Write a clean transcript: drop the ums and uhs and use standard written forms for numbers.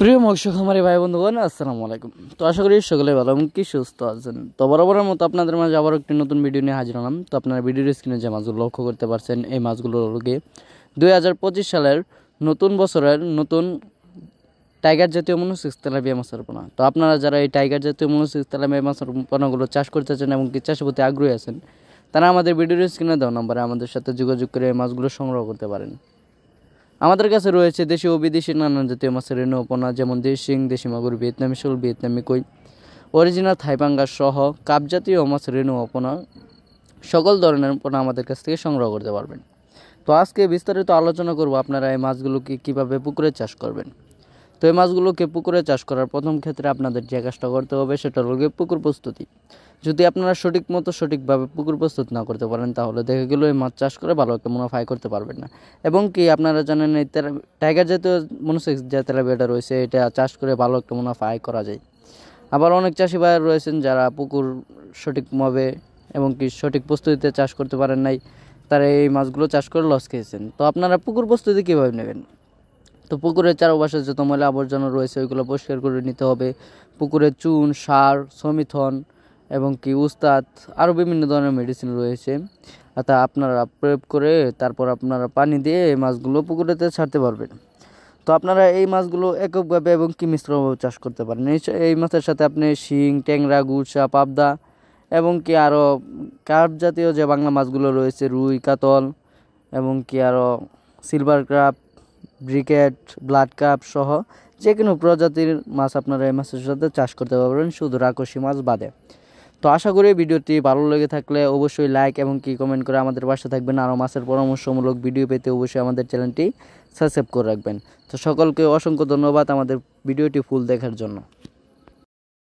প্রিয় মৎস্য খামারি ভাই বন্ধুগণ, আসসালামু আলাইকুম। তো আশা করি সকলে ভালো এবং কি সুস্থ আছেন। তো বরাবরের মতো আপনাদের মাঝে আবার একটি নতুন ভিডিও নিয়ে হাজির হলাম। তো আপনারা ভিডিওর স্ক্রিনে যে মাছগুলো লক্ষ্য করতে পারছেন, এই মাছগুলো হলো 2025 সালের নতুন বছরের নতুন টাইগার জাতীয় মনোসিক্স তেলাপিয়া মাছের পোনা। তো আপনারা যারা এই টাইগার জাতীয় মনোসিক্স তেলাপিয়া মাছের পোনাগুলো চাষ করতে চান এবং কি চাষের প্রতি আগ্রহী আছেন, তারা আমাদের ভিডিওর স্ক্রিনে দেওয়া নম্বরে আমাদের সাথে যোগাযোগ করে এই মাছগুলো সংগ্রহ করতে পারেন। আমাদের কাছে রয়েছে দেশি ও বিদেশি নানান জাতীয় মাছের রেণু পোনা, যেমন দেশি শিং, দেশি মাগুর, ভিয়েতনামি শোল, ভিয়েতনামি কই, অরিজিনাল থাই পাঙ্গাস সহ কাপ জাতীয় মাছের রেণু পোনা, সকল ধরনের পোনা আমাদের কাছ থেকে সংগ্রহ করতে পারবেন। তো আজকে বিস্তারিত আলোচনা করব আপনারা এই মাছগুলোকে কীভাবে পুকুরে চাষ করবেন। তো এই মাছগুলোকে পুকুরে চাষ করার প্রথম ক্ষেত্রে আপনাদের যে কাজটা করতে হবে সেটা হলো পুকুর প্রস্তুতি। যদি আপনারা সঠিকভাবে পুকুর প্রস্তুত না করতে পারেন, তাহলে দেখা গেল এই মাছ চাষ করে ভালো একটা মুনাফা আয় করতে পারবেন না। এবং কি আপনারা জানেন, এই টাইগার জাতীয় মনোসেক্স যে তেলাপিয়াটা রয়েছে, এটা চাষ করে ভালো একটা মুনাফা আয় করা যায়। আবার অনেক চাষি ভাই রয়েছেন যারা পুকুর সঠিকভাবে এবং কি সঠিক প্রস্তুতিতে চাষ করতে পারেন নাই, তারা এই মাছগুলো চাষ করে লস খেয়েছেন। তো আপনারা পুকুর প্রস্তুতি কীভাবে নেবেন? তো পুকুরের চারপাশে যত ময়লা আবর্জনা রয়েছে ওইগুলো পরিষ্কার করে নিতে হবে। পুকুরে চুন, সার, সমিথন এবং কি উস্তাদ আরও বিভিন্ন ধরনের মেডিসিন রয়েছে, তা আপনারা প্রয়োগ করে তারপর আপনারা পানি দিয়ে এই মাছগুলো পুকুরেতে ছাড়তে পারবেন। তো আপনারা এই মাছগুলো এককভাবে এবং কি মিশ্রভাবে চাষ করতে পারেন। এই মাছের সাথে আপনি শিং, ট্যাংরা, গুলশা, পাবদা এবং কি আরও কার্প জাতীয় যে বাংলা মাছগুলো রয়েছে, রুই, কাতল এবং কি আরও সিলভার ক্রাপ, ব্রিকেট, ব্লাড কাপ সহ যে কোনো প্রজাতির মাছ আপনারা এই মাছের সাথে চাষ করতে পারবেন, শুধু রাকসি মাছ বাদে। তো আশা করি ভিডিওটি ভালো লেগে থাকলে অবশ্যই লাইক এবং কি কমেন্ট করে আমাদের পাশে থাকবেন। আরও মাছের পরামর্শমূলক ভিডিও পেতে অবশ্যই আমাদের চ্যানেলটি সাবস্ক্রাইব করে রাখবেন। তো সকলকে অসংখ্য ধন্যবাদ আমাদের ভিডিওটি ফুল দেখার জন্য।